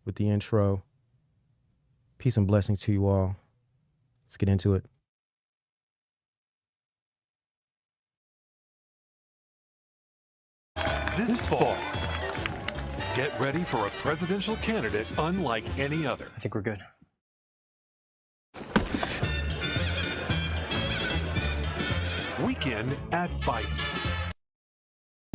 with the intro. Peace and blessings to you all. Let's get into it. This fall, get ready for a presidential candidate unlike any other. I think we're good. Weekend at Biden.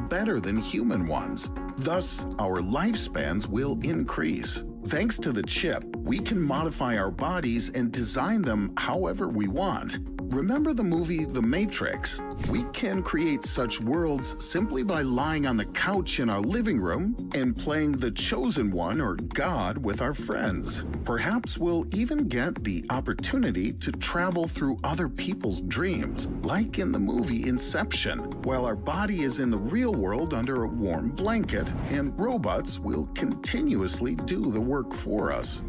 Better than human ones. Thus, our lifespans will increase. Thanks to the chip, we can modify our bodies and design them however we want. Remember the movie The Matrix? We can create such worlds simply by lying on the couch in our living room and playing the Chosen One or God with our friends. Perhaps we'll even get the opportunity to travel through other people's dreams, like in the movie Inception, while our body is in the real world under a warm blanket, and robots will continuously do the work for us.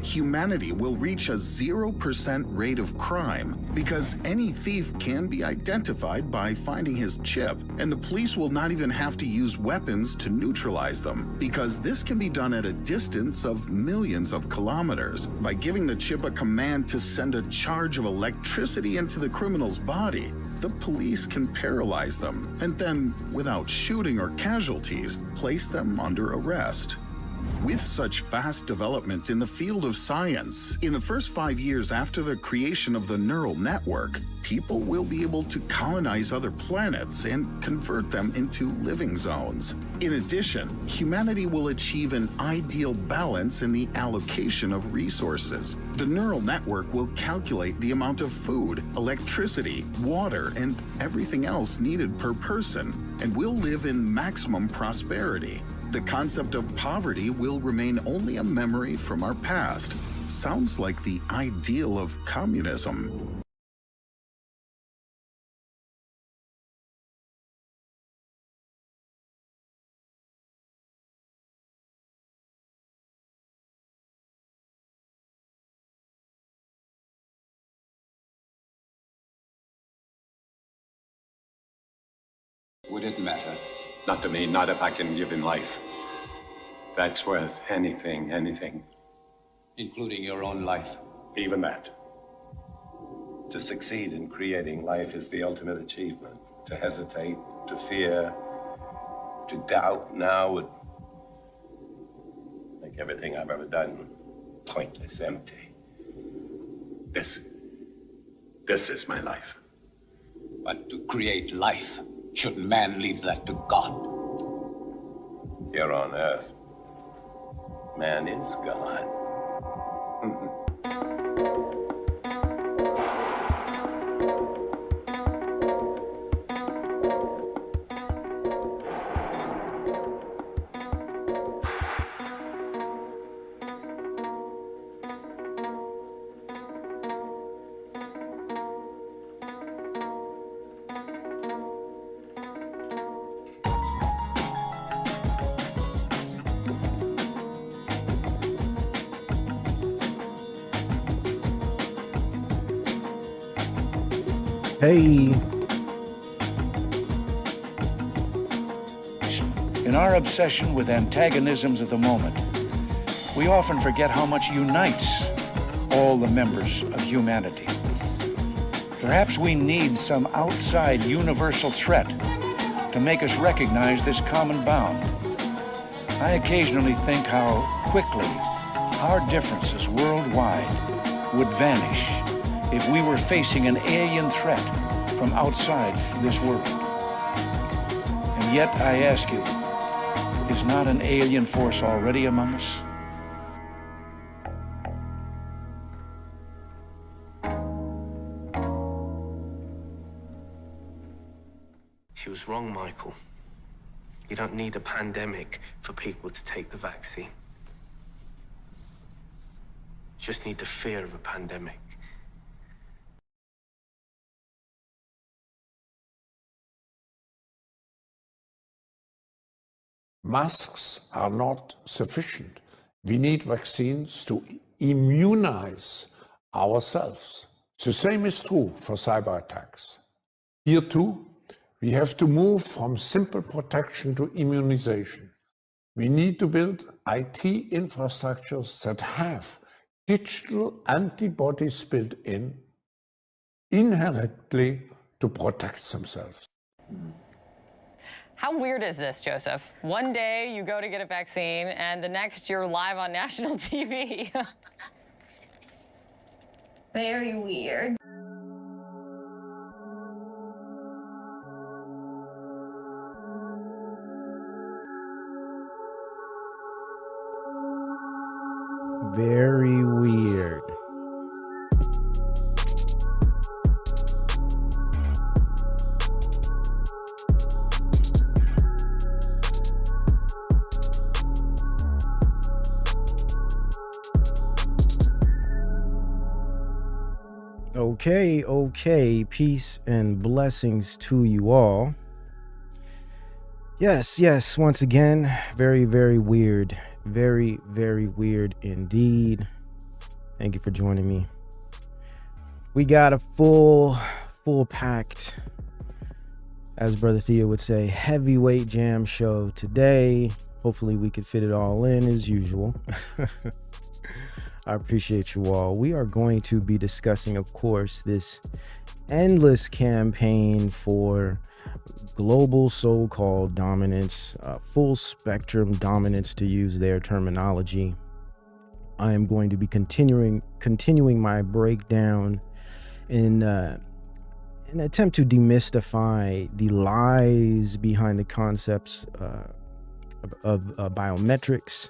Humanity will reach a 0% rate of crime because any thief can be identified by finding his chip, and the police will not even have to use weapons to neutralize them because this can be done at a distance of millions of kilometers. By giving the chip a command to send a charge of electricity into the criminal's body, the police can paralyze them and then, without shooting or casualties, place them under arrest. With such fast development in the field of science, in the first 5 years after the creation of the neural network, people will be able to colonize other planets and convert them into living zones. In addition, humanity will achieve an ideal balance in the allocation of resources. The neural network will calculate the amount of food, electricity, water, and everything else needed per person, and will live in maximum prosperity. The concept of poverty will remain only a memory from our past. Sounds like the ideal of communism. Would it matter? Not to me, not if I can give him life. That's worth anything, anything. Including your own life? Even that. To succeed in creating life is the ultimate achievement. To hesitate, to fear, to doubt now would make everything I've ever done pointless, empty. This is my life. But to create life, shouldn't man leave that to God? Here on Earth, man is God. Hey. In our obsession with antagonisms of the moment, we often forget how much unites all the members of humanity. Perhaps we need some outside universal threat to make us recognize this common bound. I occasionally think how quickly our differences worldwide would vanish if we were facing an alien threat from outside this world. And yet, I ask you, is not an alien force already among us? She was wrong, Michael. You don't need a pandemic for people to take the vaccine. You just need the fear of a pandemic. Masks are not sufficient. We need vaccines to immunize ourselves. The same is true for cyber attacks. Here too, we have to move from simple protection to immunization. We need to build IT infrastructures that have digital antibodies built in inherently to protect themselves. How weird is this, Joseph? One day you go to get a vaccine, and the next you're live on national TV. Very weird. Very weird. Okay. Peace and blessings to you all. Yes. Once again, very, very weird. Very, very weird indeed. Thank you for joining me. We got a full packed, as Brother Theo would say, heavyweight jam show today. Hopefully we could fit it all in as usual. I appreciate you all. We are going to be discussing, of course, this endless campaign for global so-called dominance, full spectrum dominance, to use their terminology. I am going to be continuing my breakdown in an attempt to demystify the lies behind the concepts of biometrics.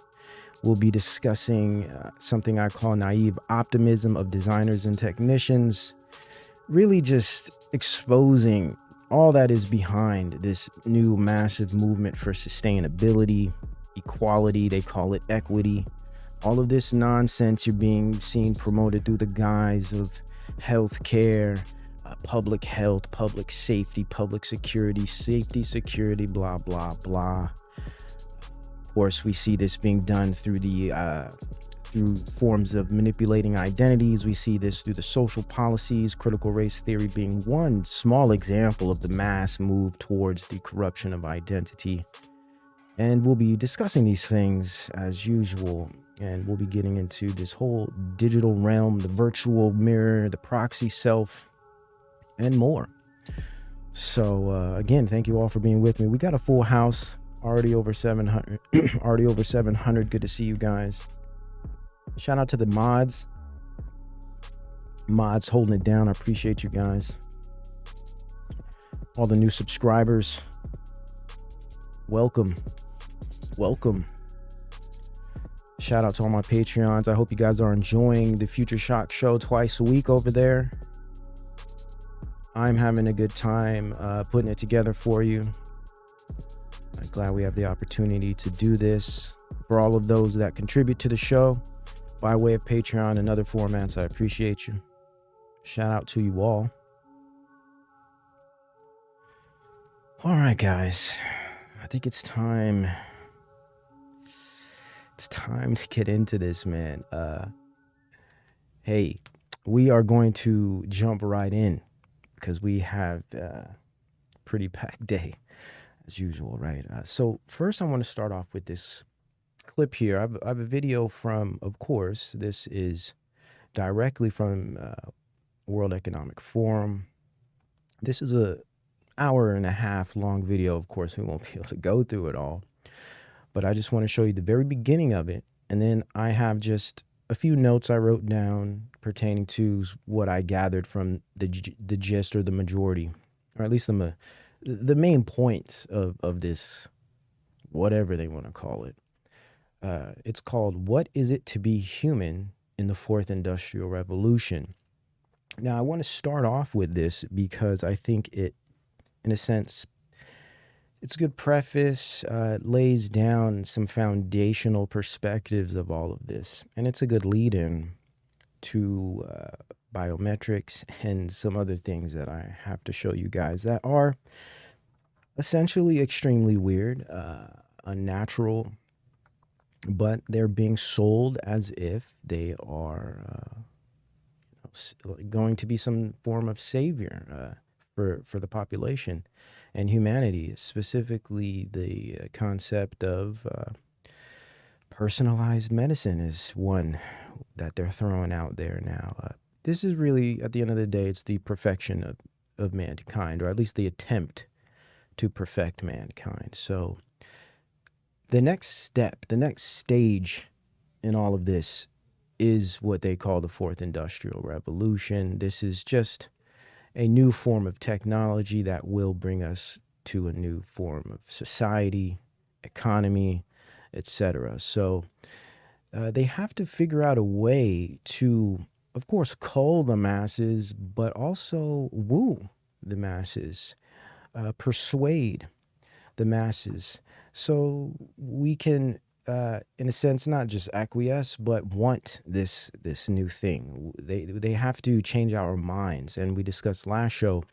We'll be discussing something I call naive optimism of designers and technicians, really just exposing all that is behind this new massive movement for sustainability, equality, they call it equity. All of this nonsense you're being seen promoted through the guise of healthcare, public health, public safety, public security, security, blah, blah, blah. Of course, we see this being done through through forms of manipulating identities. We see this through the social policies, critical race theory being one small example of the mass move towards the corruption of identity. And we'll be discussing these things as usual. And we'll be getting into this whole digital realm, the virtual mirror, the proxy self, and more. So again, thank you all for being with me. We got a full house, already over 700. Already over 700. Good to see you guys. Shout out to the mods holding it down. I appreciate you guys. All the new subscribers, welcome. Shout out to all my Patreons. I hope you guys are enjoying the Future Shock show twice a week over there. I'm having a good time putting it together for you. I'm glad we have the opportunity to do this. For all of those that contribute to the show by way of Patreon and other formats, I appreciate you. Shout out to you all. All right, guys. I think it's time. It's time to get into this, man. Hey, we are going to jump right in because we have a pretty packed day as usual, right? So first I want to start off with this clip here. I have a video from, of course, this is directly from World Economic Forum. This is a hour and a half long video. Of course, we won't be able to go through it all, but I just want to show you the very beginning of it. And then I have just a few notes I wrote down pertaining to what I gathered from the gist or the majority, or at least the main points of this, whatever they want to call it. It's called "What Is It to Be Human in the Fourth Industrial Revolution?" Now, I want to start off with this because I think it, in a sense, it's a good preface. It lays down some foundational perspectives of all of this, and it's a good lead-in to biometrics and some other things that I have to show you guys that are essentially extremely weird, unnatural, but they're being sold as if they are going to be some form of savior for the population and humanity, specifically the concept of personalized medicine is one that they're throwing out there now. This is really, at the end of the day, it's the perfection of mankind, or at least the attempt to perfect mankind. So the next step, the next stage in all of this is what they call the Fourth Industrial Revolution. This is just a new form of technology that will bring us to a new form of society, economy, etc. So they have to figure out a way to, of course, cull the masses, but also woo the masses, persuade the masses, so we can, in a sense, not just acquiesce, but want this new thing. They have to change our minds, and we discussed last show,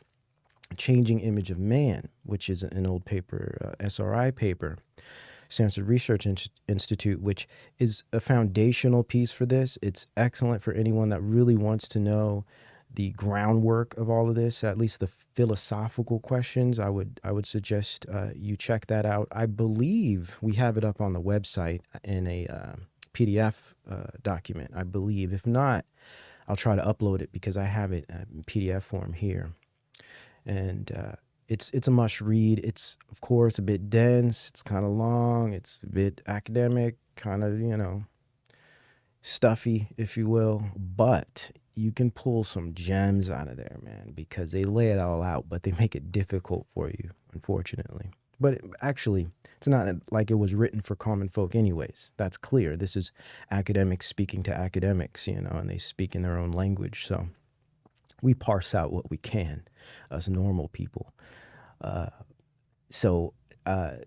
Changing Image of Man, which is an old paper, SRI paper, Stanford Research Institute, which is a foundational piece for this. It's excellent for anyone that really wants to know the groundwork of all of this, at least the philosophical questions. I would suggest you check that out. I believe we have it up on the website in a PDF document, I believe. If not, I'll try to upload it because I have it in PDF form here. And it's a must read. It's, of course, a bit dense. It's kind of long. It's a bit academic, kind of, stuffy, if you will. But you can pull some gems out of there, man, because they lay it all out, but they make it difficult for you, unfortunately. But actually, it's not like it was written for common folk anyways. That's clear. This is academics speaking to academics, and they speak in their own language. So we parse out what we can, us normal people.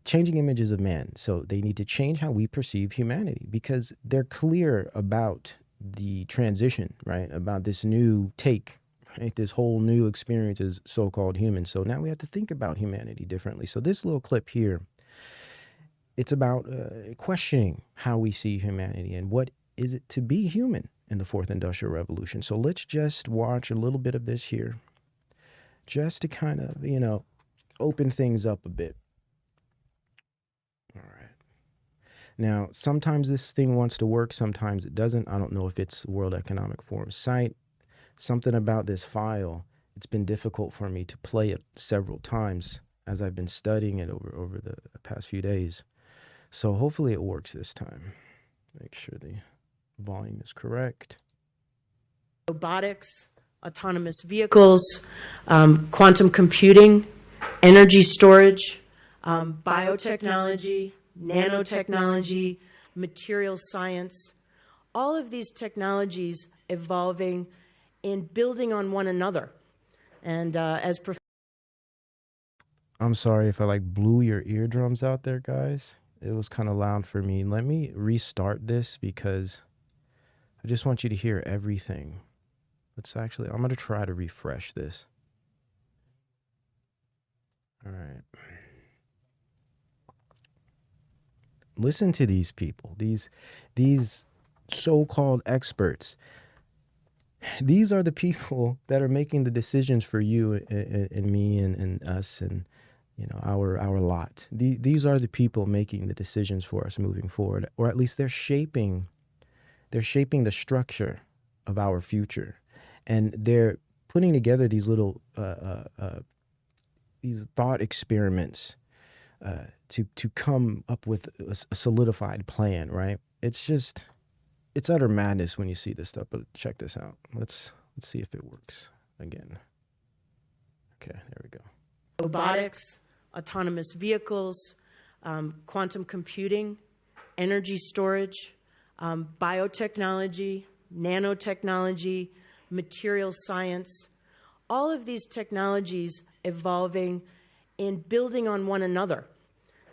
Changing images of man. So they need to change how we perceive humanity, because they're clear about the transition, right? About this new take, right? This whole new experience as so-called human. So now we have to think about humanity differently. So this little clip here, it's about questioning how we see humanity and what is it to be human in the Fourth Industrial Revolution. So let's just watch a little bit of this here, just to kind of, open things up a bit. All right. Now, sometimes this thing wants to work, sometimes it doesn't. I don't know if it's World Economic Forum site. Something about this file, it's been difficult for me to play it several times as I've been studying it over the past few days. So hopefully it works this time. Make sure the volume is correct. Robotics, autonomous vehicles, quantum computing, energy storage, biotechnology, nanotechnology, material science, all of these technologies evolving and building on one another. And I'm sorry if I blew your eardrums out there, guys. It was kind of loud for me. Let me restart this because I just want you to hear everything. I'm going to try to refresh this. All right. Listen to these people, these so-called experts. These are the people that are making the decisions for you and me and us and our lot. These are the people making the decisions for us moving forward, or at least they're shaping the structure of our future, and they're putting together these little these thought experiments to come up with a solidified plan, right? It's utter madness when you see this stuff, but check this out. Let's see if it works again. Okay, there we go. Robotics, autonomous vehicles, quantum computing, energy storage, biotechnology, nanotechnology, material science, all of these technologies evolving and building on one another.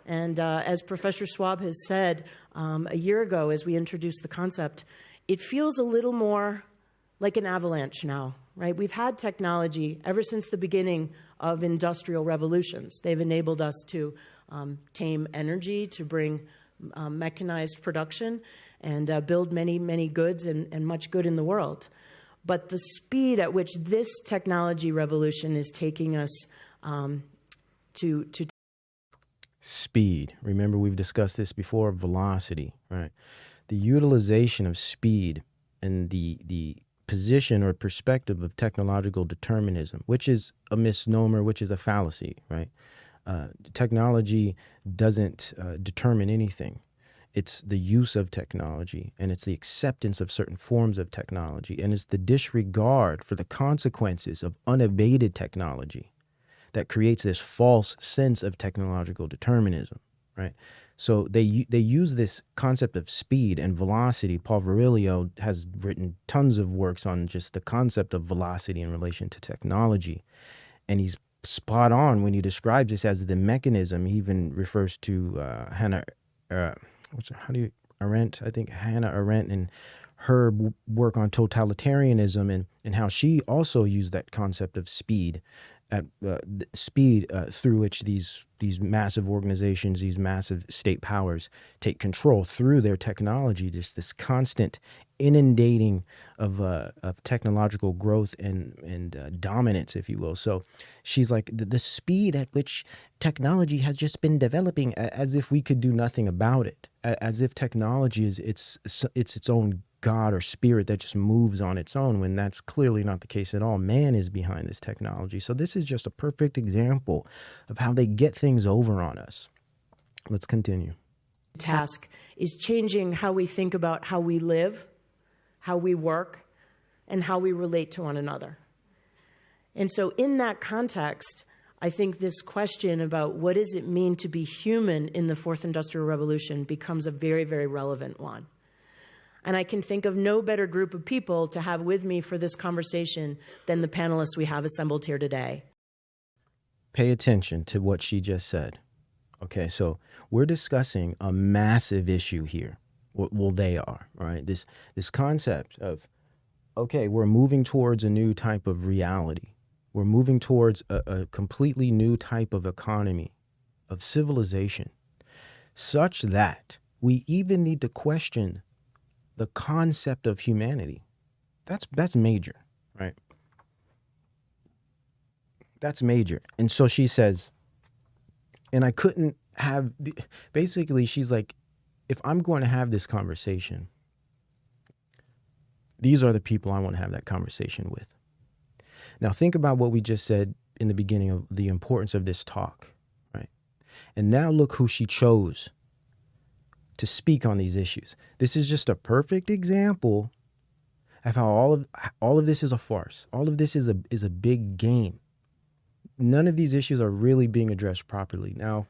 And as Professor Schwab has said a year ago as we introduced the concept, it feels a little more like an avalanche now, right? We've had technology ever since the beginning of industrial revolutions. They've enabled us to tame energy, to bring mechanized production, and build many, many goods and much good in the world. But the speed at which this technology revolution is taking us Speed. Remember, we've discussed this before, velocity, right? The utilization of speed and the position or perspective of technological determinism, which is a misnomer, which is a fallacy, right? Technology doesn't determine anything. It's the use of technology, and it's the acceptance of certain forms of technology, and it's the disregard for the consequences of unabated technology that creates this false sense of technological determinism, right? So they use this concept of speed and velocity. Paul Virilio has written tons of works on just the concept of velocity in relation to technology, and he's spot on when he describes this as the mechanism. He even refers to Hannah Arendt, I think Hannah Arendt, and her work on totalitarianism, and how she also used that concept of speed, through which these massive organizations, these massive state powers take control through their technology. Just this constant inundating of technological growth and dominance, if you will. So she's like, the speed at which technology has just been developing, as if we could do nothing about it, as if technology is its own God or spirit that just moves on its own, when that's clearly not the case at all. Man is behind this technology. So this is just a perfect example of how they get things over on us. Let's continue. Task is changing how we think about how we live, how we work, and how we relate to one another. And so in that context, I think this question about what does it mean to be human in the Fourth Industrial Revolution becomes a very, very relevant one. And I can think of no better group of people to have with me for this conversation than the panelists we have assembled here today. Pay attention to what she just said. Okay, so we're discussing a massive issue here. Well, they are, right? This concept of, okay, we're moving towards a new type of reality. We're moving towards a completely new type of economy, of civilization, such that we even need to question the concept of humanity. That's major, right? That's major. And so she says, and I couldn't have, basically she's like, if I'm going to have this conversation, these are the people I want to have that conversation with. Now think about what we just said in the beginning of the importance of this talk, right? And now look who she chose to speak on these issues. This is just a perfect example of how all of this is a farce. All of this is a big game. None of these issues are really being addressed properly. Now,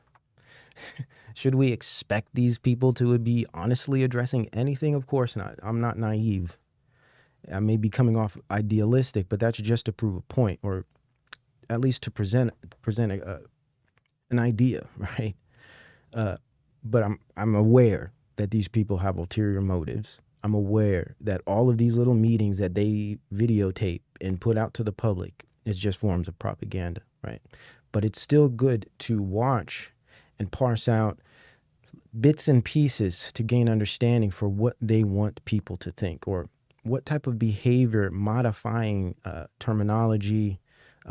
should we expect these people to be honestly addressing anything? Of course not. I'm not naive. I may be coming off idealistic, but that's just to prove a point, or at least to present an idea, right? But I'm aware that these people have ulterior motives. I'm aware that all of these little meetings that they videotape and put out to the public is just forms of propaganda, right? But it's still good to watch and parse out bits and pieces to gain understanding for what they want people to think, or what type of behavior modifying terminology,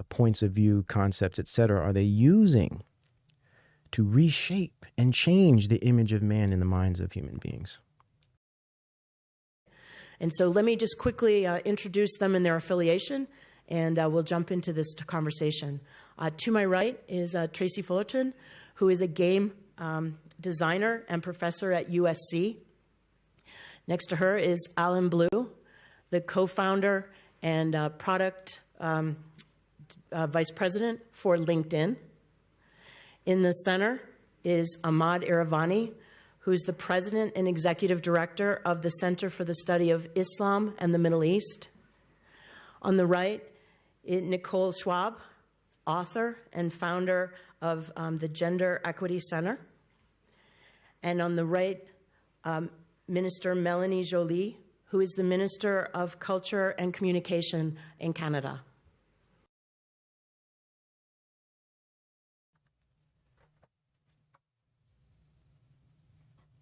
points of view, concepts, etc. are they using to reshape and change the image of man in the minds of human beings. And so let me just quickly introduce them and their affiliation, and we'll jump into this conversation. To my right is Tracy Fullerton, who is a game designer and professor at USC. Next to her is Alan Blue, the co-founder and product vice president for LinkedIn. In the center is Ahmad Iravani, who's the president and executive director of the Center for the Study of Islam and the Middle East. On the right, Nicole Schwab, author and founder of the Gender Equity Center. And on the right, Minister Melanie Joly, who is the Minister of Culture and Communication in Canada.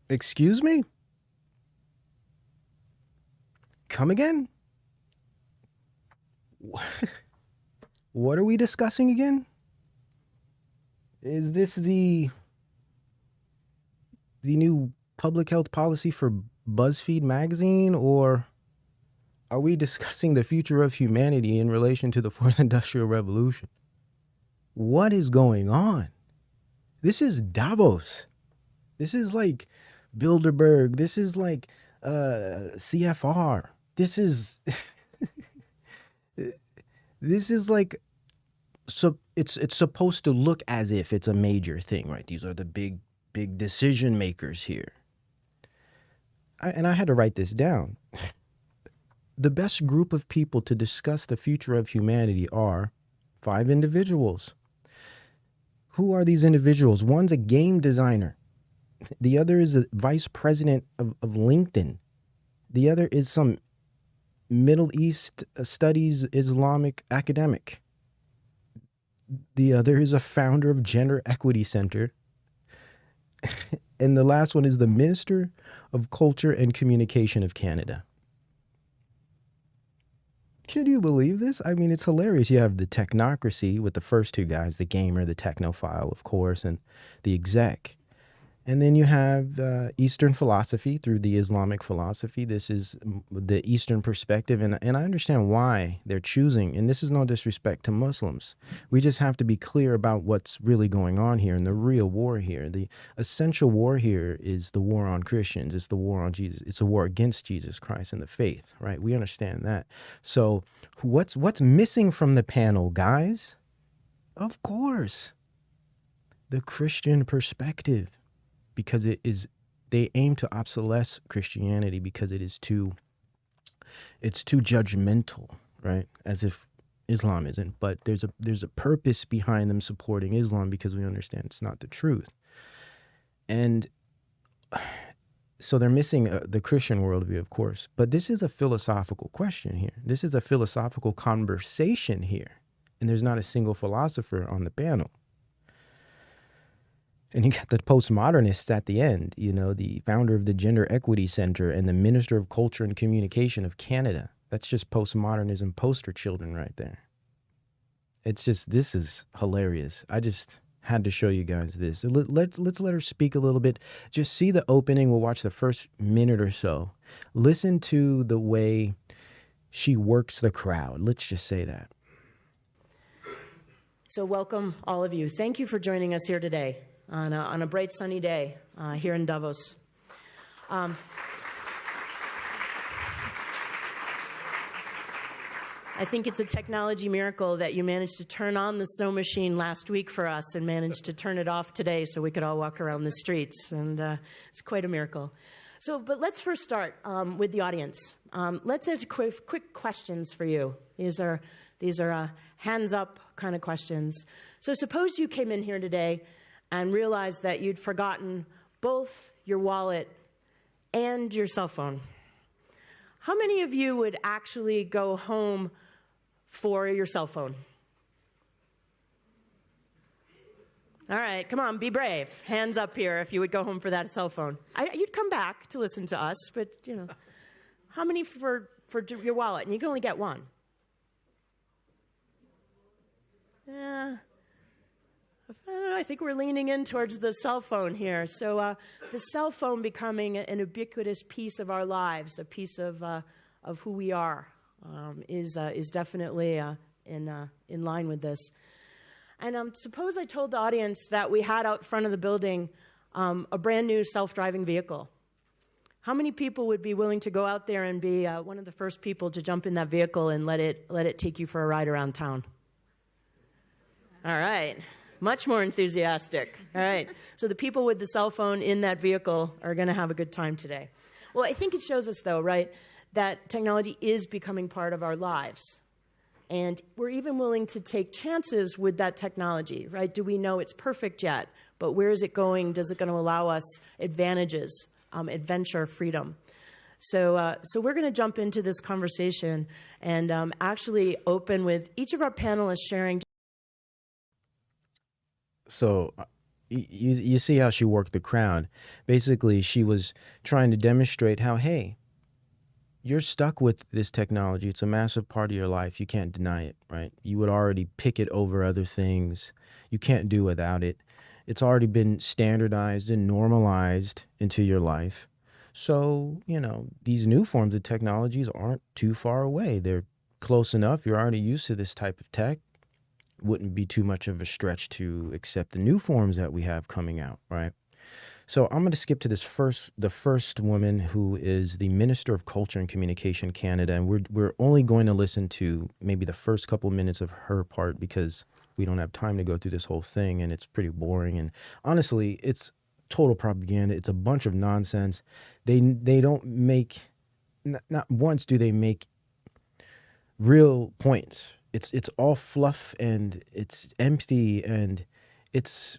Excuse me? Come again? What are we discussing again? Is this the new public health policy for BuzzFeed magazine, or are we discussing the future of humanity in relation to the fourth industrial revolution? What is going on? This is Davos. This is like Bilderberg. This is like CFR. This is this is like, so it's supposed to look as if it's a major thing, right? These are the big decision makers here. And I had to write this down. The best group of people to discuss the future of humanity are 5 individuals. Who are these individuals? One's a game designer. The other is a vice president of LinkedIn. The other is some Middle East studies Islamic academic. The other is a founder of Gender Equity Center. And the last one is the Minister of Culture and Communication of Canada. Can you believe this? I mean, it's hilarious. You have the technocracy with the first 2 guys, the gamer, the technophile, of course, and the exec. And then you have Eastern philosophy through the Islamic philosophy. This is the Eastern perspective. And I understand why they're choosing. And this is no disrespect to Muslims. We just have to be clear about what's really going on here and the real war here. The essential war here is the war on Christians. It's the war on Jesus. It's a war against Jesus Christ and the faith, right? We understand that. So what's missing from the panel, guys? Of course, the Christian perspective. Because they aim to obsolesce Christianity because it's too judgmental, right? As if Islam isn't. But there's a purpose behind them supporting Islam because we understand it's not the truth. And so they're missing the Christian worldview, of course. But this is a philosophical question here. This is a philosophical conversation here. And there's not a single philosopher on the panel. And you got the postmodernists at the end, you know, the founder of the Gender Equity Center and the Minister of Culture and Communication of Canada. That's just postmodernism poster children right there. It's just, this is hilarious. I just had to show you guys this. So let's let her speak a little bit. Just see the opening. We'll watch the first minute or so. Listen to the way she works the crowd. Let's just say that. So welcome, all of you. Thank you for joining us here today on a bright sunny day here in Davos. I think it's a technology miracle that you managed to turn on the snow machine last week for us and managed to turn it off today so we could all walk around the streets. And it's quite a miracle. But let's first start with the audience. Let's ask quick questions for you. These are hands up kind of questions. So suppose you came in here today and realized that you'd forgotten both your wallet and your cell phone. How many of you would actually go home for your cell phone? All right, come on, be brave. Hands up here if you would go home for that cell phone. You'd come back to listen to us, but, you know. How many for your wallet? And you can only get one. Yeah. I don't know, I think we're leaning in towards the cell phone here. So the cell phone becoming an ubiquitous piece of our lives, a piece of who we are, is definitely in line with this. And suppose I told the audience that we had out front of the building a brand new self-driving vehicle. How many people would be willing to go out there and be one of the first people to jump in that vehicle and let it take you for a ride around town? All right. Much more enthusiastic. All right. So the people with the cell phone in that vehicle are going to have a good time today. Well, I think it shows us, though, right, that technology is becoming part of our lives. And we're even willing to take chances with that technology, right? Do we know it's perfect yet? But where is it going? Is it going to allow us advantages, adventure, freedom? So we're going to jump into this conversation and actually open with each of our panelists sharing. So you see how she worked the crowd. Basically, she was trying to demonstrate how, hey, you're stuck with this technology. It's a massive part of your life. You can't deny it, right? You would already pick it over other things. You can't do without it. It's already been standardized and normalized into your life. So, these new forms of technologies aren't too far away. They're close enough. You're already used to this type of tech. Wouldn't be too much of a stretch to accept the new forms that we have coming out, right? So I'm going to skip to the first woman, who is the Minister of Culture and Communication Canada, and we're only going to listen to maybe the first couple minutes of her part because we don't have time to go through this whole thing, and it's pretty boring. And honestly, it's total propaganda. It's a bunch of nonsense. They don't make, not once do they make real points. It's all fluff, and it's empty, and it's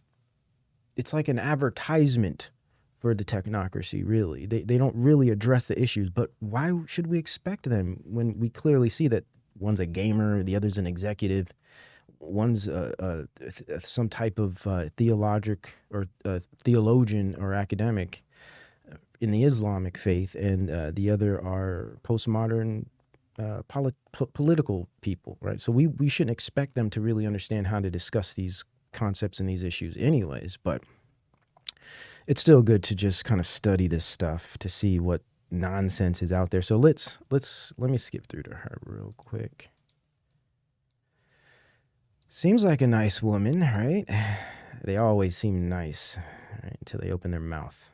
like an advertisement for the technocracy, really. They don't really address the issues, but why should we expect them when we clearly see that one's a gamer, the other's an executive, one's some type of theologian or academic in the Islamic faith, and the other are postmodern political people, right? So we shouldn't expect them to really understand how to discuss these concepts and these issues anyways, but it's still good to just kind of study this stuff to see what nonsense is out there. So let me skip through to her real quick. Seems like a nice woman, right? They always seem nice, right, until they open their mouth.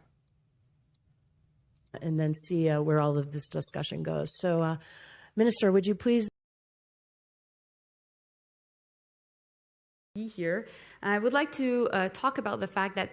And then see where all of this discussion goes. So, Minister, would you please be here? I would like to talk about the fact that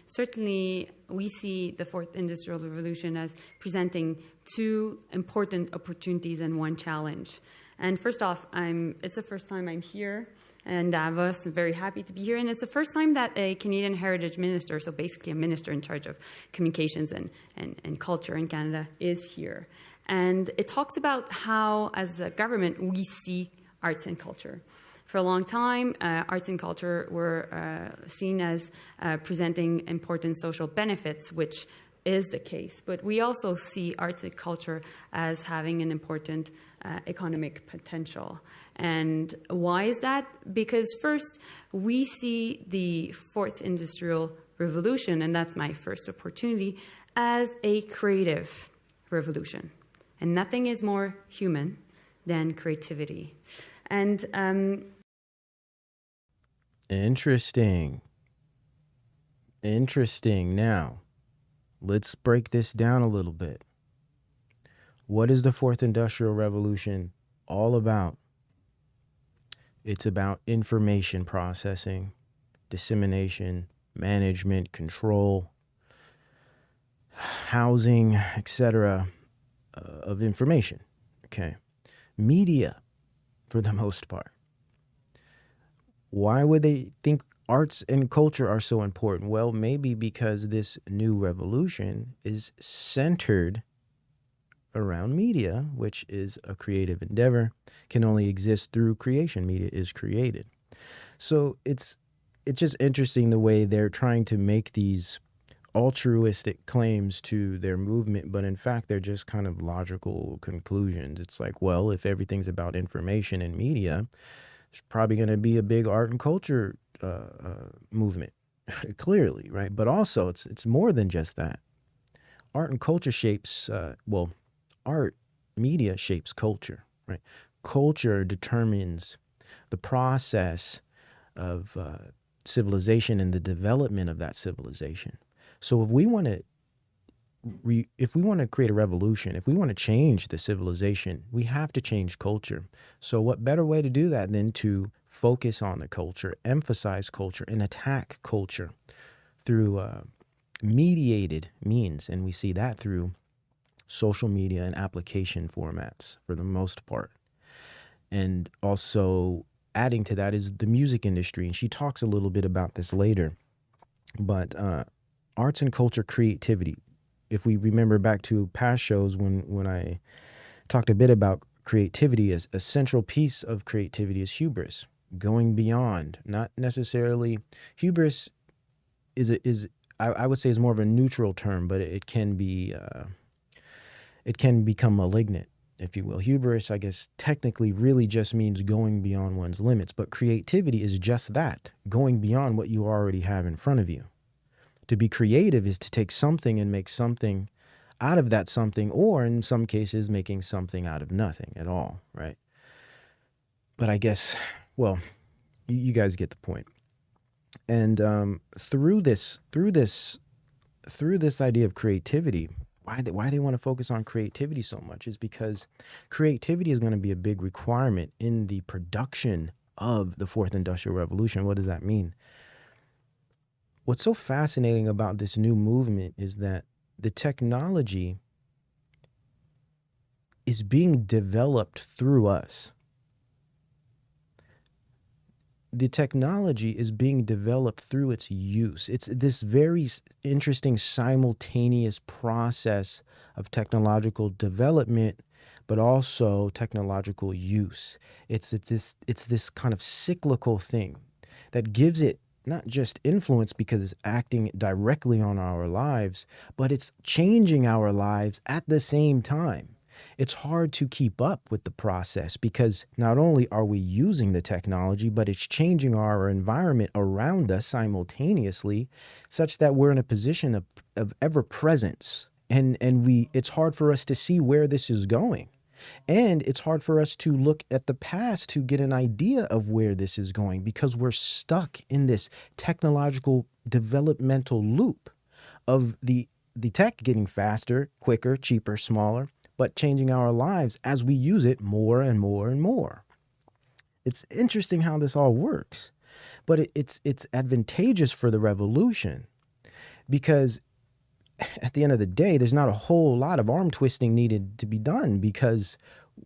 certainly we see the fourth industrial revolution as presenting two important opportunities and one challenge. And first off, it's the first time I'm here in Davos. I'm very happy to be here. And it's the first time that a Canadian Heritage Minister, so basically a minister in charge of communications and culture in Canada, is here. And it talks about how, as a government, we see arts and culture. For a long time, arts and culture were seen as presenting important social benefits, which is the case. But we also see arts and culture as having an important economic potential. And why is that? Because first, we see the fourth industrial revolution, and that's my first opportunity, as a creative revolution. And nothing is more human than creativity. And Interesting. Now, let's break this down a little bit. What is the fourth industrial revolution all about? It's about information processing, dissemination, management, control, housing, etc. Of information. Okay. Media, for the most part. Why would they think arts and culture are so important? Well, maybe because this new revolution is centered around media, which is a creative endeavor, can only exist through creation. Media is created. So it's just interesting the way they're trying to make these altruistic claims to their movement, but in fact, they're just kind of logical conclusions. It's like, well, if everything's about information and media, there's probably going to be a big art and culture movement, clearly, right? But also, it's more than just that. Art and culture shapes, media shapes culture, right? Culture determines the process of civilization and the development of that civilization. So if we want to create a revolution, if we want to change the civilization, we have to change culture. So what better way to do that than to focus on the culture, emphasize culture, and attack culture through mediated means? And we see that through social media and application formats for the most part. And also adding to that is the music industry. And she talks a little bit about this later. But arts and culture creativity. If we remember back to past shows when I talked a bit about creativity, as a central piece of creativity is hubris, going beyond. Not necessarily hubris I would say is more of a neutral term, but it can become malignant if you will. Hubris, I guess, technically really just means going beyond one's limits, but creativity is just that, going beyond what you already have in front of you. To be creative is to take something and make something out of that something, or in some cases, making something out of nothing at all, right? But I guess, well, you guys get the point. And through this idea of creativity, why they want to focus on creativity so much is because creativity is going to be a big requirement in the production of the fourth industrial revolution. What does that mean? What's so fascinating about this new movement is that the technology is being developed through us. The technology is being developed through its use. It's this very interesting simultaneous process of technological development, but also technological use. It's this kind of cyclical thing that gives it not just influence because it's acting directly on our lives, but it's changing our lives at the same time. It's hard to keep up with the process because not only are we using the technology, but it's changing our environment around us simultaneously, such that we're in a position of ever presence. And it's hard for us to see where this is going. And it's hard for us to look at the past to get an idea of where this is going because we're stuck in this technological developmental loop of the tech getting faster, quicker, cheaper, smaller, but changing our lives as we use it more and more and more. It's interesting how this all works, but it's advantageous for the revolution because at the end of the day, there's not a whole lot of arm twisting needed to be done because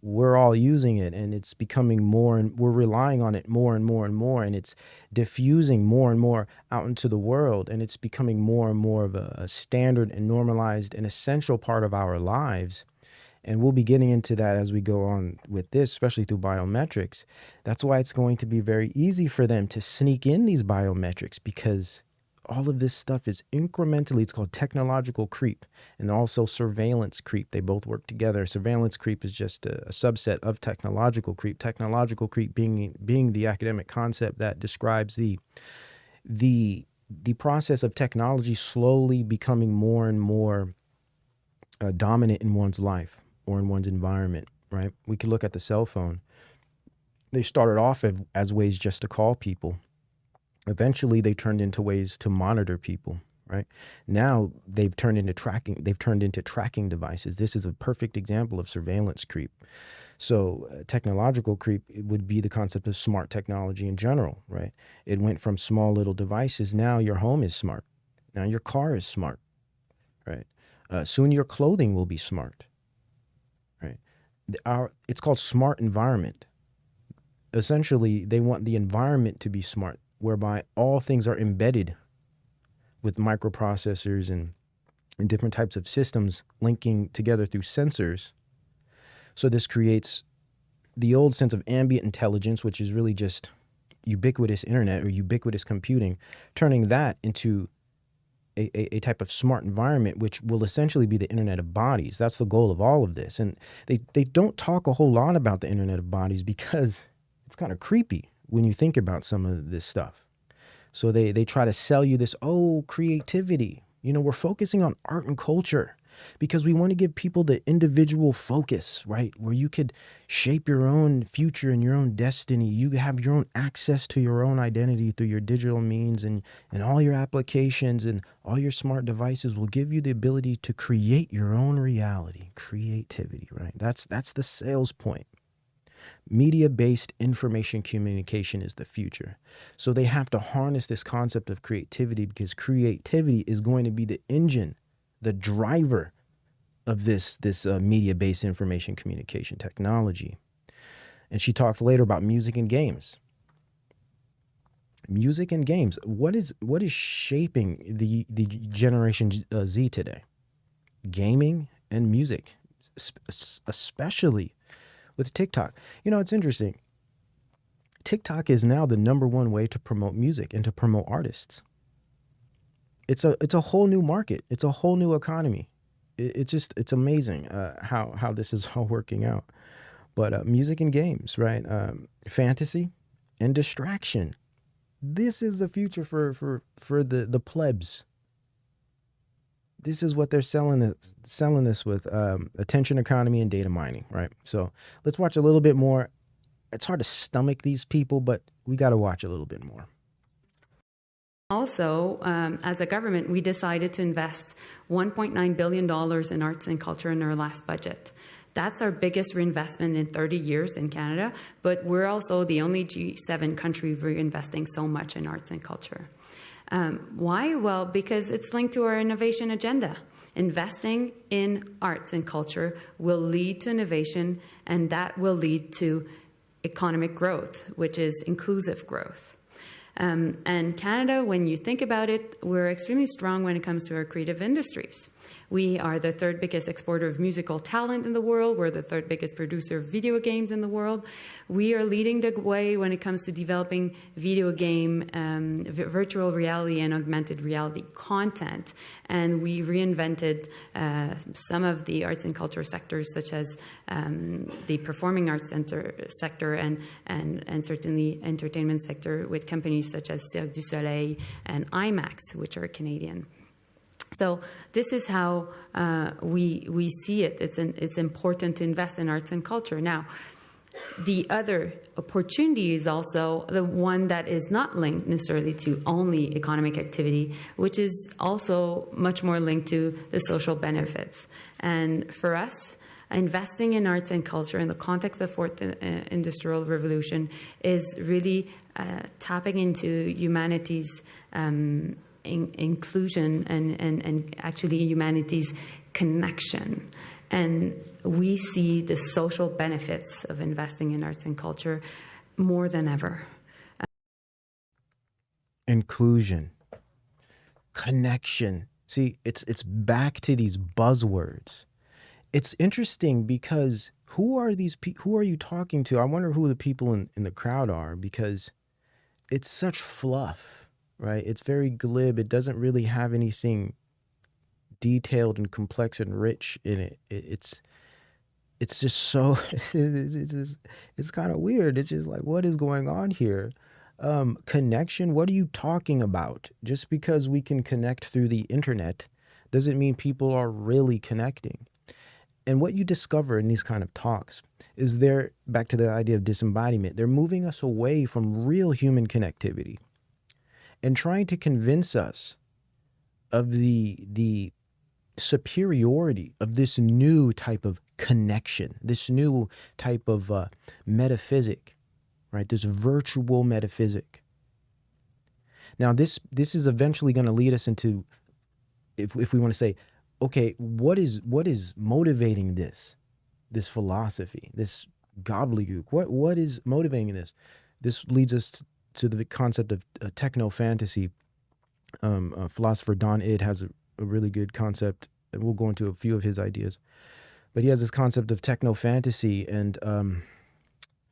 we're all using it and it's becoming more and we're relying on it more and more and more, and it's diffusing more and more out into the world, and it's becoming more and more of a standard and normalized and essential part of our lives. And we'll be getting into that as we go on with this, especially through biometrics. That's why it's going to be very easy for them to sneak in these biometrics because all of this stuff is incrementally, it's called technological creep and also surveillance creep. They both work together. Surveillance creep is just a subset of technological creep. Technological creep being the academic concept that describes the process of technology slowly becoming more and more dominant in one's life or in one's environment, right? We could look at the cell phone. They started off as ways just to call people. Eventually, they turned into ways to monitor people, right? Now they've turned into tracking devices. This is a perfect example of surveillance creep. So technological creep would be the concept of smart technology in general, right? It went from small little devices. Now your home is smart. Now your car is smart, right? Soon your clothing will be smart, right? It's called smart environment. Essentially, they want the environment to be smart, whereby all things are embedded with microprocessors and different types of systems linking together through sensors. So this creates the old sense of ambient intelligence, which is really just ubiquitous internet or ubiquitous computing, turning that into a type of smart environment, which will essentially be the Internet of Bodies. That's the goal of all of this. And they don't talk a whole lot about the Internet of Bodies because it's kind of creepy when you think about some of this stuff. So they try to sell you this, creativity. We're focusing on art and culture because we want to give people the individual focus, right? Where you could shape your own future and your own destiny. You have your own access to your own identity through your digital means, and all your applications and all your smart devices will give you the ability to create your own reality. Creativity, right? That's the sales point. Media-based information communication is the future. So they have to harness this concept of creativity because creativity is going to be the engine, the driver of this media-based information communication technology. And she talks later about music and games. Music and games. What is shaping the Generation Z today? Gaming and music, especially with TikTok. It's interesting. TikTok is now the #1 way to promote music and to promote artists. It's a whole new market. It's a whole new economy. it's amazing how this is all working out. But music and games, right? Fantasy and distraction. This is the future for the plebs. This is what they're selling this with, attention economy and data mining, right? So let's watch a little bit more. It's hard to stomach these people, but we got to watch a little bit more. Also, as a government, we decided to invest $1.9 billion in arts and culture in our last budget. That's our biggest reinvestment in 30 years in Canada, but we're also the only G7 country reinvesting so much in arts and culture. Why? Well, because it's linked to our innovation agenda. Investing in arts and culture will lead to innovation, and that will lead to economic growth, which is inclusive growth. And Canada, when you think about it, we're extremely strong when it comes to our creative industries. We are the third biggest exporter of musical talent in the world. We're the third biggest producer of video games in the world. We are leading the way when it comes to developing video game, virtual reality and augmented reality content. And we reinvented some of the arts and culture sectors, such as the performing arts sector and certainly entertainment sector, with companies such as Cirque du Soleil and IMAX, which are Canadian. So this is how we see it. It's important to invest in arts and culture. Now, the other opportunity is also the one that is not linked necessarily to only economic activity, which is also much more linked to the social benefits. And for us, investing in arts and culture in the context of the fourth industrial revolution is really tapping into humanity's inclusion and actually humanity's connection. And we see the social benefits of investing in arts and culture more than ever. Inclusion, connection. See, it's back to these buzzwords. It's interesting because who are you talking to? I wonder who the people in the crowd are, because it's such fluff. Right? It's very glib. It doesn't really have anything detailed and complex and rich in it. It's just so, it's kind of weird. It's just like, what is going on here? Connection? What are you talking about? Just because we can connect through the internet doesn't mean people are really connecting. And what you discover in these kind of talks is back to the idea of disembodiment, they're moving us away from real human connectivity and trying to convince us of the superiority of this new type of connection, this new type of metaphysic, right? This virtual metaphysic. Now, this is eventually going to lead us into, if we want to say, okay, what is motivating this philosophy, this gobbledygook? What is motivating this? This leads us to the concept of techno fantasy. Philosopher Don Id has a really good concept, and we'll go into a few of his ideas. But he has this concept of techno fantasy, and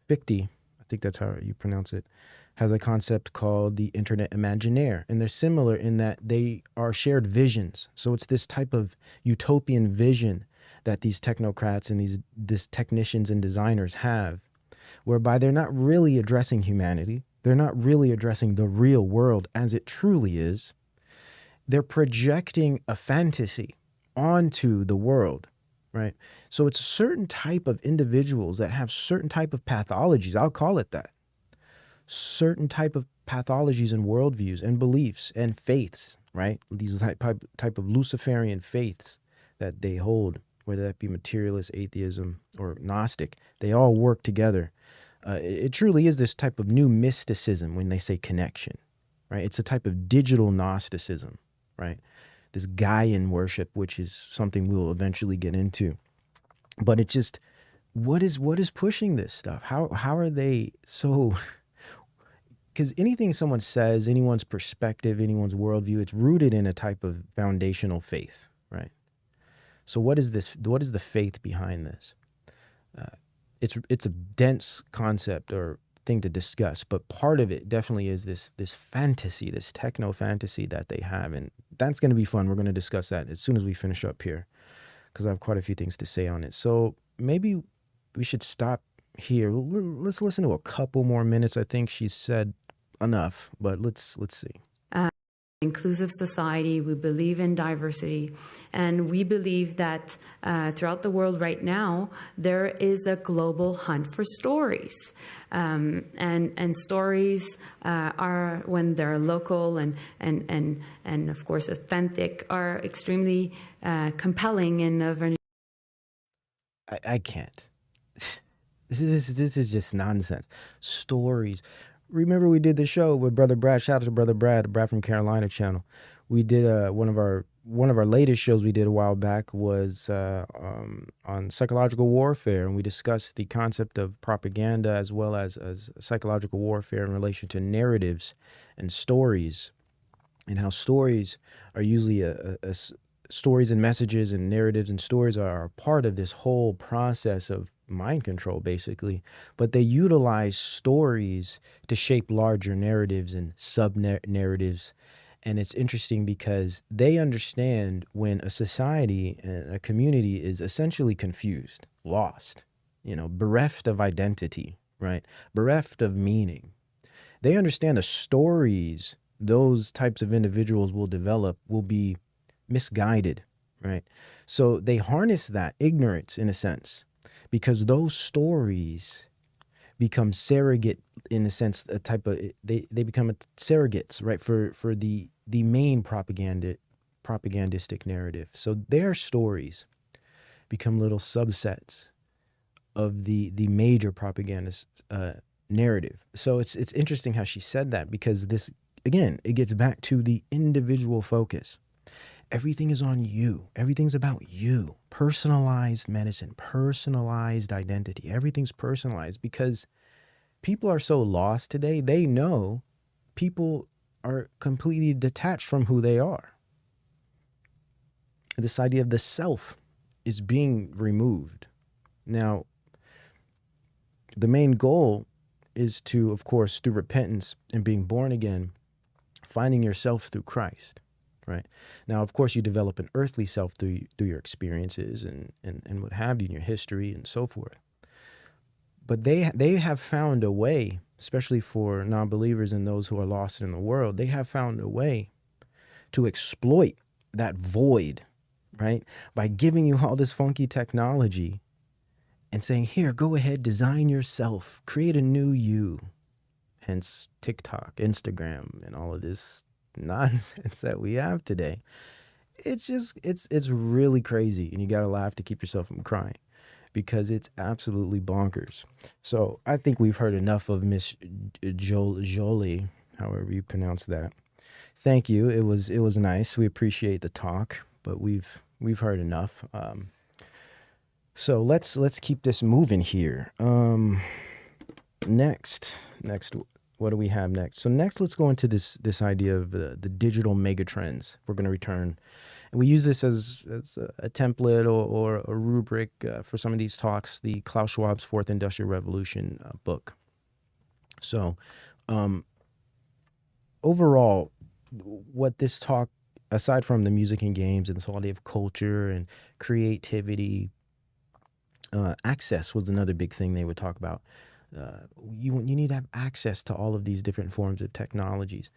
Fichte, I think that's how you pronounce it, has a concept called the internet imaginaire. And they're similar in that they are shared visions. So it's this type of utopian vision that these technocrats and these technicians and designers have, whereby they're not really addressing humanity. They're not really addressing the real world as it truly is. They're projecting a fantasy onto the world, right? So it's a certain type of individuals that have certain type of pathologies, I'll call it that. Certain type of pathologies and worldviews and beliefs and faiths, right? These type of Luciferian faiths that they hold, whether that be materialist, atheism, or Gnostic, they all work together. It truly is this type of new mysticism when they say connection, right? It's a type of digital Gnosticism, right? This Gaian worship, which is something we'll eventually get into. But it's just, what is pushing this stuff? How are they so... Because anything someone says, anyone's perspective, anyone's worldview, it's rooted in a type of foundational faith, right? So what is this? What is the faith behind this? It's a dense concept or thing to discuss, but part of it definitely is this fantasy, this techno fantasy that they have, and that's going to be fun. We're going to discuss that as soon as we finish up here. because I have quite a few things to say on it. So maybe we should stop here. Let's listen to a couple more minutes. I think she said enough, but let's see. Inclusive society, we believe in diversity, and we believe that throughout the world right now, there is a global hunt for stories. And stories are, when they're local and of course authentic, are extremely compelling and of an. I can't. This is just nonsense. Stories. Remember we did the show with Brother Brad. Shout out to Brother Brad from Carolina channel. We did one of our latest shows we did a while back was on psychological warfare, and we discussed the concept of propaganda as well as psychological warfare in relation to narratives and stories, and how stories are usually stories and messages and narratives and stories are a part of this whole process of mind control, basically. But they utilize stories to shape larger narratives and sub-narratives. And it's interesting because they understand when a society and a community is essentially confused, lost, bereft of identity, right? Bereft of meaning. They understand the stories those types of individuals will develop will be misguided, right? So they harness that ignorance in a sense, because those stories become surrogate, in a sense, a type of, they become surrogates, right, for the main propagandistic narrative. So their stories become little subsets of the major propagandist narrative. So it's interesting how she said that, because this, again, it gets back to the individual focus. Everything is on you. Everything's about you. Personalized medicine, personalized identity. Everything's personalized because people are so lost today. They know people are completely detached from who they are. This idea of the self is being removed. Now, the main goal is to, of course, through repentance and being born again, finding yourself through Christ. Right. Now, of course, you develop an earthly self through your experiences and what have you, in your history and so forth. But they have found a way, especially for non-believers and those who are lost in the world, they have found a way to exploit that void, right, by giving you all this funky technology and saying, here, go ahead, design yourself, create a new you. Hence TikTok, Instagram, and all of this nonsense that we have today. It's just, it's really crazy, and you gotta laugh to keep yourself from crying, because it's absolutely bonkers. So I think we've heard enough of Miss Jolie, however you pronounce that. Thank you. It was nice. We appreciate the talk, but we've heard enough. So let's keep this moving here. Next. What do we have next? So next, let's go into this idea of the digital megatrends. We're going to return, and we use this as a template or a rubric for some of these talks, the Klaus Schwab's Fourth Industrial Revolution book. So overall, what this talk, aside from the music and games and this whole idea of culture and creativity, access was another big thing they would talk about. You need to have access to all of these different forms of technologies.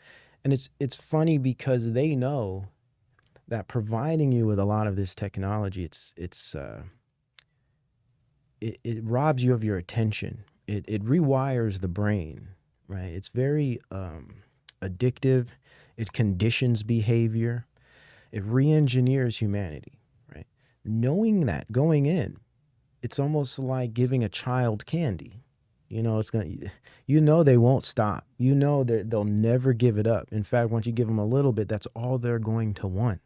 And it's funny because they know that providing you with a lot of this technology, it robs you of your attention. It rewires the brain, right? It's very addictive. It conditions behavior. It re-engineers humanity, right? Knowing that going in, it's almost like giving a child candy. It's they won't stop. They'll never give it up. In fact, once you give them a little bit, that's all they're going to want.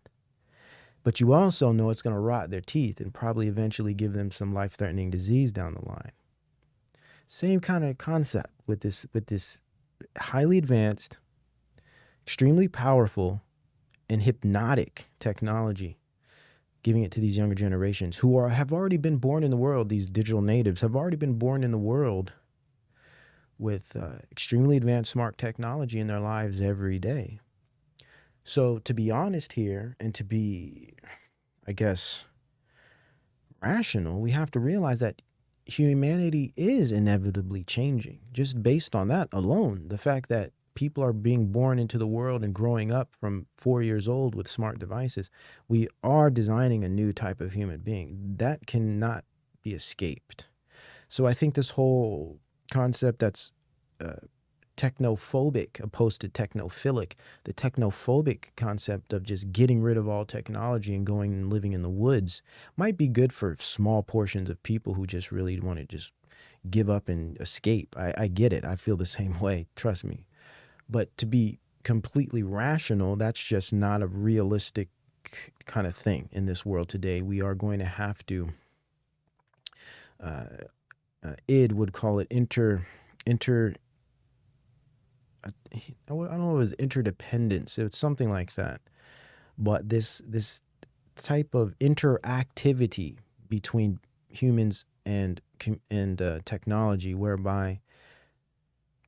But you also know it's going to rot their teeth and probably eventually give them some life-threatening disease down the line. Same kind of concept with this highly advanced, extremely powerful, and hypnotic technology, giving it to these younger generations who have already been born in the world. These digital natives have already been born in the world with extremely advanced smart technology in their lives every day. So to be honest here, and to be, I guess, rational, we have to realize that humanity is inevitably changing. Just based on that alone, the fact that people are being born into the world and growing up from 4 years old with smart devices, we are designing a new type of human being that cannot be escaped. So I think this whole concept that's technophobic opposed to technophilic, the technophobic concept of just getting rid of all technology and going and living in the woods might be good for small portions of people who just really want to just give up and escape. I get it. I feel the same way. Trust me. But to be completely rational, that's just not a realistic kind of thing in this world today. We are going to have to, Id would call it I don't know if it was interdependence. It's something like that. But this type of interactivity between humans and technology, whereby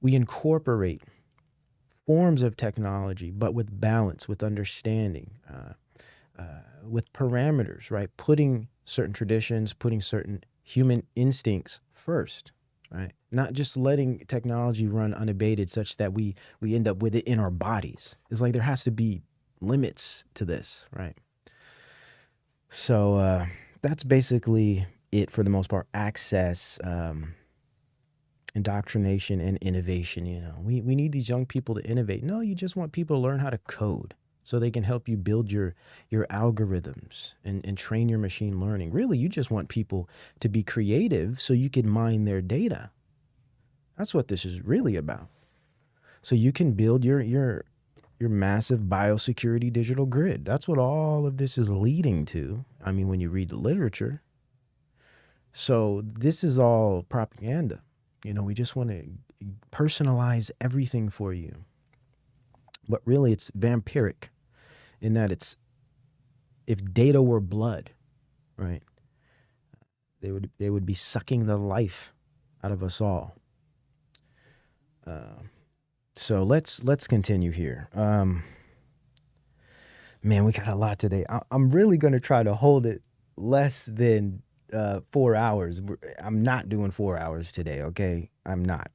we incorporate forms of technology, but with balance, with understanding, with parameters, right? Putting certain traditions, putting certain human instincts first, right? Not just letting technology run unabated such that we end up with it in our bodies. It's like there has to be limits to this, right? So that's basically it for the most part. Access, indoctrination, and innovation. You know, we need these young people to innovate. No, you just want people to learn how to code so they can help you build your algorithms and train your machine learning. Really, you just want people to be creative so you can mine their data. That's what this is really about. So you can build your massive biosecurity digital grid. That's what all of this is leading to. I mean, when you read the literature. So this is all propaganda. You know, we just want to personalize everything for you. But really, it's vampiric in that it's, if data were blood, right, they would be sucking the life out of us all. So let's continue here. Man, we got a lot today. I'm really going to try to hold it less than 4 hours. I'm not doing 4 hours today, okay? I'm not.